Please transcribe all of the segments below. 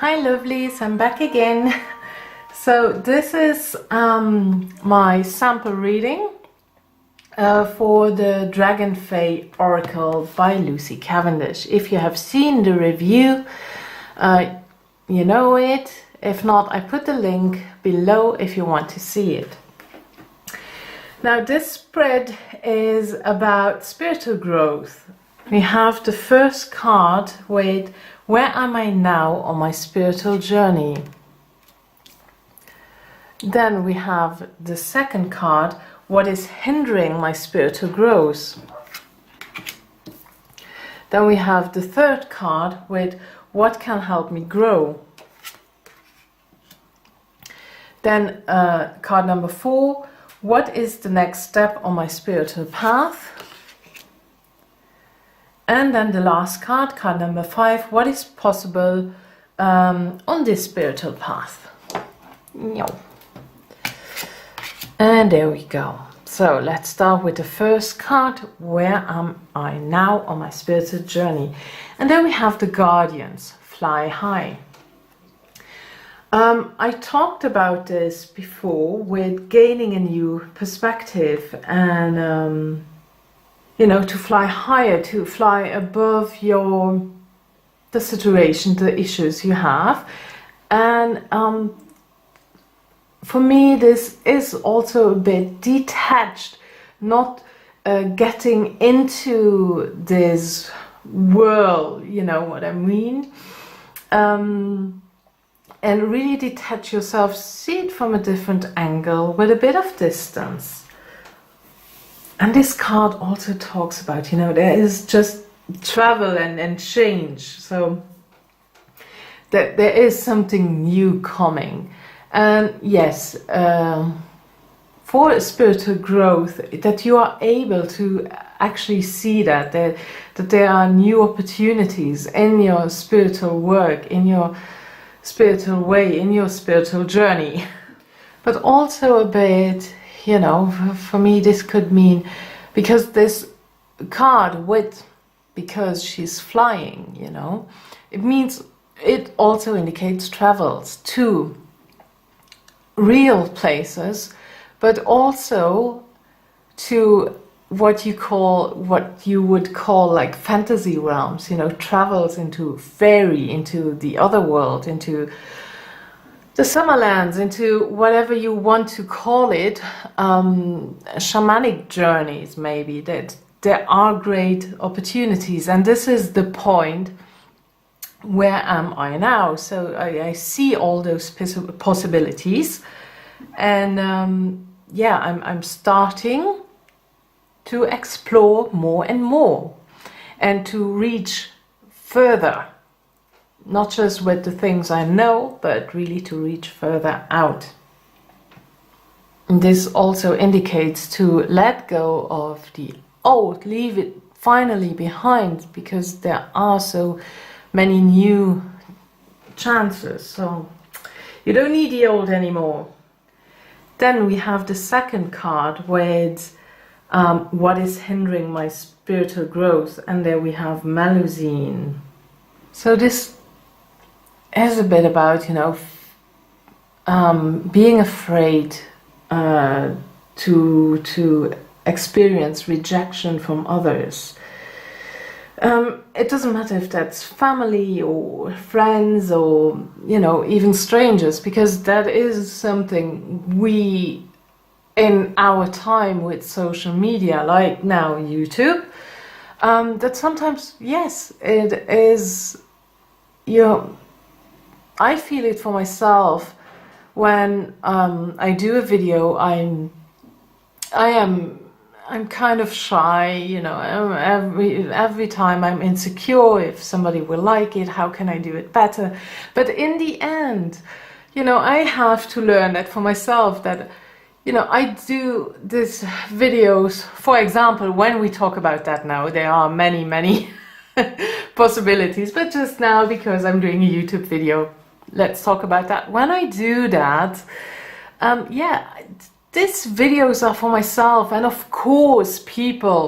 Hi lovelies, I'm back again. So this is my sample reading for the Dragonfae Oracle by Lucy Cavendish. If you have seen the review, you know it. If not, I put the link below if you want to see it. Now this spread is about spiritual growth. We have the first card with where am I now on my spiritual journey? Then we have the second card, what is hindering my spiritual growth? Then we have the third card with what can help me grow? Then card number 4, what is the next step on my spiritual path? And then the last card, card number 5, what is possible on this spiritual path? And there we go. So let's start with the first card, where am I now on my spiritual journey? And then we have the Guardians, fly high. I talked about this before with gaining a new perspective and you know, to fly higher, to fly above the situation, the issues you have. And for me, this is also a bit detached, not getting into this world, you know what I mean? And really detach yourself, see it from a different angle with a bit of distance. And this card also talks about, you know, there is just travel and change. So that there is something new coming. And yes, for spiritual growth, that you are able to actually see that there are new opportunities in your spiritual work, in your spiritual way, in your spiritual journey. But also a bit, you know, for me this could mean, because this card because she's flying, you know, it means, it also indicates travels to real places, but also to what you would call like fantasy realms, you know, travels into fairy, into the other world, into the Summerlands, into whatever you want to call it, shamanic journeys maybe, that there are great opportunities. And this is the point, where am I now? So I see all those possibilities, and yeah, I'm starting to explore more and more and to reach further. Not just with the things I know, but really to reach further out. And this also indicates to let go of the old, leave it finally behind, because there are so many new chances. So you don't need the old anymore. Then we have the second card with what is hindering my spiritual growth, and there we have Melusine. So this is a bit about, you know, being afraid to experience rejection from others. It doesn't matter if that's family or friends or, you know, even strangers, because that is something we, in our time with social media, like now YouTube, that sometimes, yes, it is, you know, I feel it for myself when I do a video. I'm kind of shy, you know. Every time I'm insecure if somebody will like it, how can I do it better? But in the end, you know, I have to learn that for myself, that, you know, I do these videos, for example, when we talk about that now, there are many possibilities, but just now, because I'm doing a YouTube video, let's talk about that. When I do that, yeah, these videos are for myself, and of course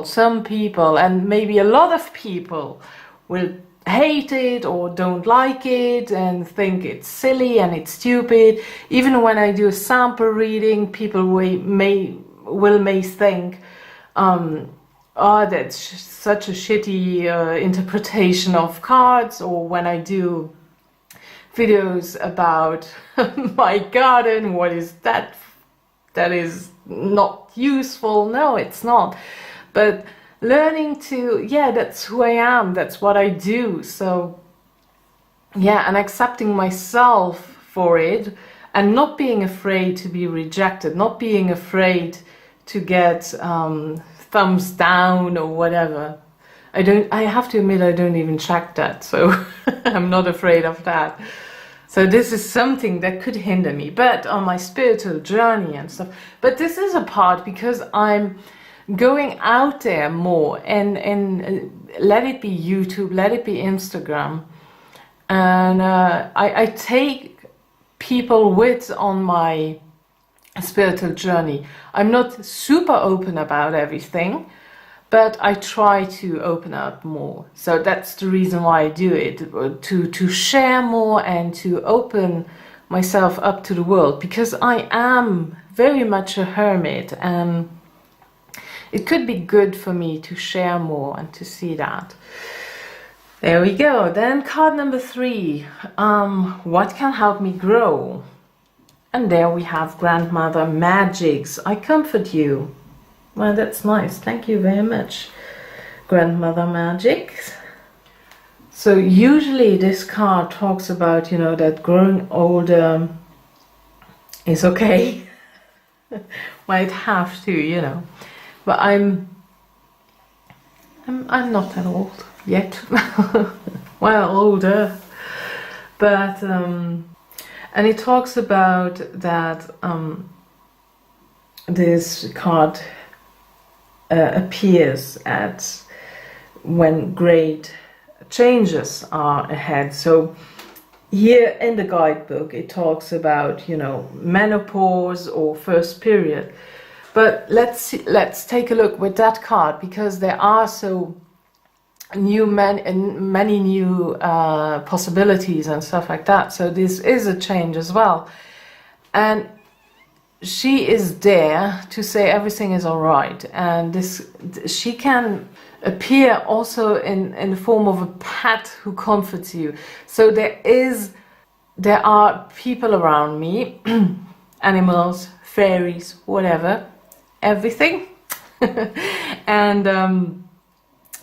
some people, and maybe a lot of people, will hate it or don't like it and think it's silly and it's stupid. Even when I do a sample reading, people may think, oh, that's such a shitty interpretation of cards. Or when I do videos about my garden, what is that? That is not useful. No, it's not. But learning to, yeah, that's who I am, that's what I do. So yeah, and accepting myself for it, and not being afraid to be rejected, not being afraid to get thumbs down or whatever. I have to admit, I don't even check that, so I'm not afraid of that. So this is something that could hinder me, but on my spiritual journey and stuff. But this is a part because I'm going out there more, and let it be YouTube, let it be Instagram, and I take people with on my spiritual journey. I'm not super open about everything, but I try to open up more. So that's the reason why I do it, to share more and to open myself up to the world, because I am very much a hermit, and it could be good for me to share more and to see that. There we go. Then card number 3, what can help me grow? And there we have Grandmother Magics. I comfort you. Well, that's nice. Thank you very much, Grandmother Magics. So usually this card talks about, you know, that growing older is okay. Might have to, you know. But I'm not that old yet. Well, older. But and it talks about that this card appears at when great changes are ahead. So here in the guidebook it talks about, you know, menopause or first period. But let's take a look with that card, because there are so many new possibilities and stuff like that. So this is a change as well, and she is there to say everything is all right. And she can appear also in the form of a pet who comforts you. So there are people around me, animals, fairies, whatever, everything, and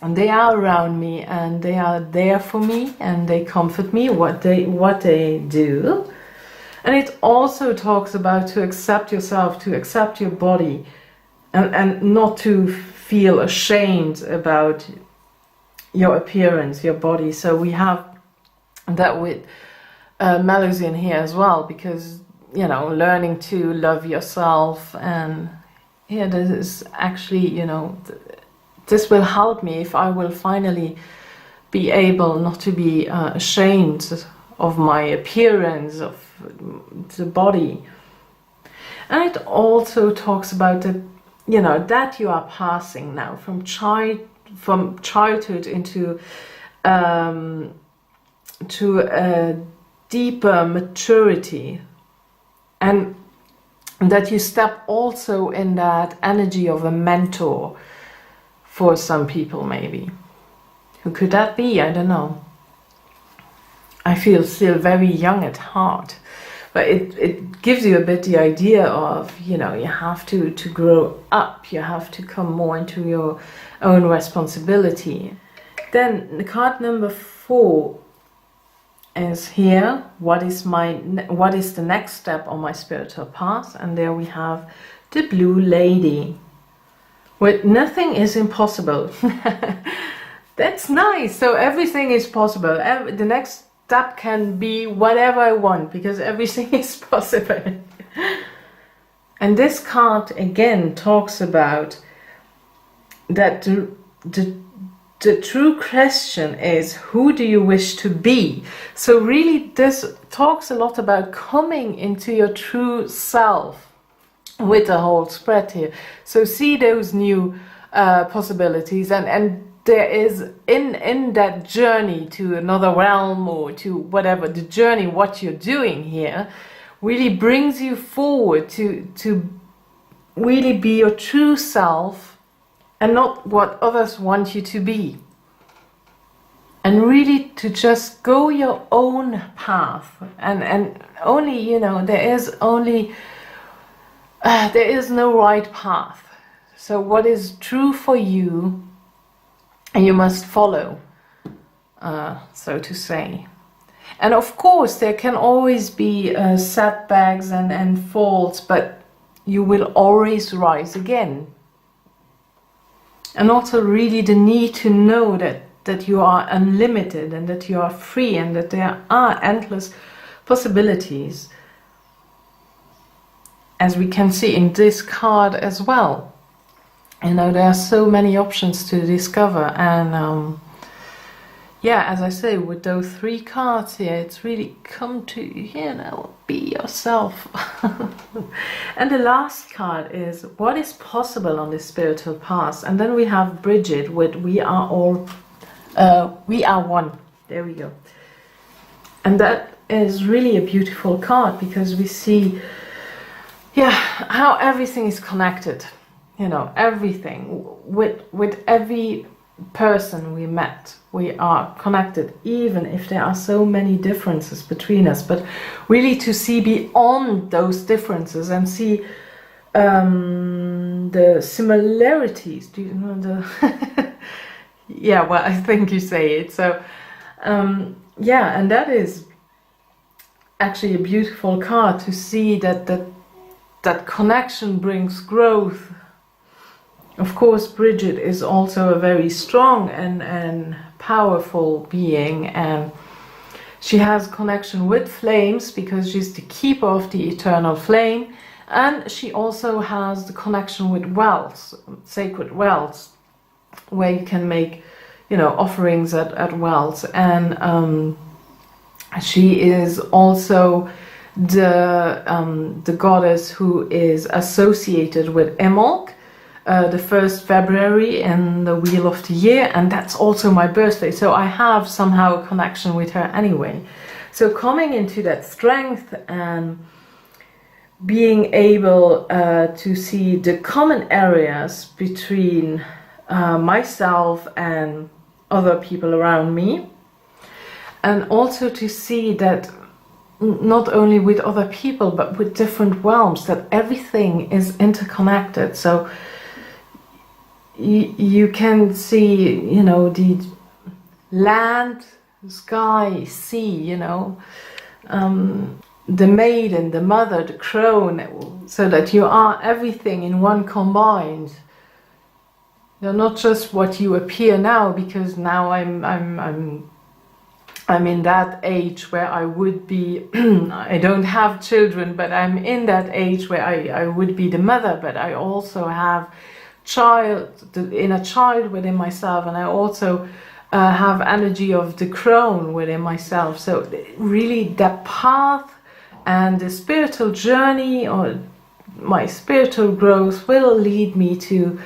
they are around me, and they are there for me, and they comfort me what they do. And it also talks about to accept yourself, to accept your body, and not to feel ashamed about your appearance, your body. So we have that with Melusine in here as well, because, you know, learning to love yourself. And yeah, this is actually, you know, this will help me if I will finally be able not to be ashamed of my appearance, of the body. And it also talks about the, you know, that you are passing now from childhood into to a deeper maturity, and that you step also in that energy of a mentor for some people. Maybe who could that be? I don't know. I feel still very young at heart, but it gives you a bit the idea of, you know, you have to grow up, you have to come more into your own responsibility. Then the card number 4 is here. What is the next step on my spiritual path? And there we have the Blue Lady. With nothing is impossible. That's nice. So everything is possible. The next step can be whatever I want, because everything is possible. And this card again talks about that the true question is, who do you wish to be? So really this talks a lot about coming into your true self with the whole spread here. So see those new possibilities, and there is in that journey to another realm, or to whatever the journey, what you're doing here really brings you forward to really be your true self and not what others want you to be, and really to just go your own path, and only, you know, there is no right path. So what is true for you, you must follow, so to say. And of course there can always be setbacks and faults, but you will always rise again. And also really the need to know that you are unlimited, and that you are free, and that there are endless possibilities, as we can see in this card as well. You know, there are so many options to discover, and yeah, as I say, with those 3 cards here, it's really come to, you know, be yourself. And the last card is what is possible on this spiritual path. And then we have Bridget with we are one. There we go. And that is really a beautiful card, because we see, yeah, how everything is connected. You know, everything with every person we met, we are connected, even if there are so many differences between us. But really to see beyond those differences and see the similarities. Do you know the yeah, well, I think you say it. So yeah, and that is actually a beautiful card, to see that connection brings growth. Of course, Bridget is also a very strong and powerful being, and she has connection with flames, because she's the keeper of the eternal flame, and she also has the connection with wells, sacred wells, where you can make, you know, offerings at wells. And she is also the goddess who is associated with Imbolc, the 1st February in the Wheel of the Year, and that's also my birthday, so I have somehow a connection with her anyway. So coming into that strength and being able to see the common areas between myself and other people around me, and also to see that not only with other people but with different realms, that everything is interconnected. So you can see, you know, the land, sky, sea, you know, the maiden, the mother, the crone, so that you are everything in one combined. You're not just what you appear now, because now I'm in that age where I would be I don't have children, but I'm in that age where I would be the mother, but I also have the inner child within myself, and I also have energy of the crone within myself. So really that path and the spiritual journey, or my spiritual growth, will lead me to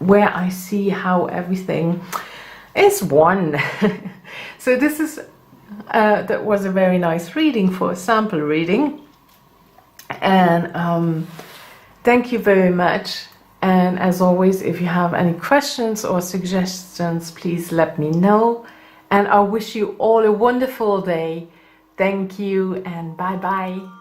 where I see how everything is one. So this is that was a very nice reading for a sample reading, and thank you very much. And as always, if you have any questions or suggestions, please let me know, and I wish you all a wonderful day. Thank you, and bye bye.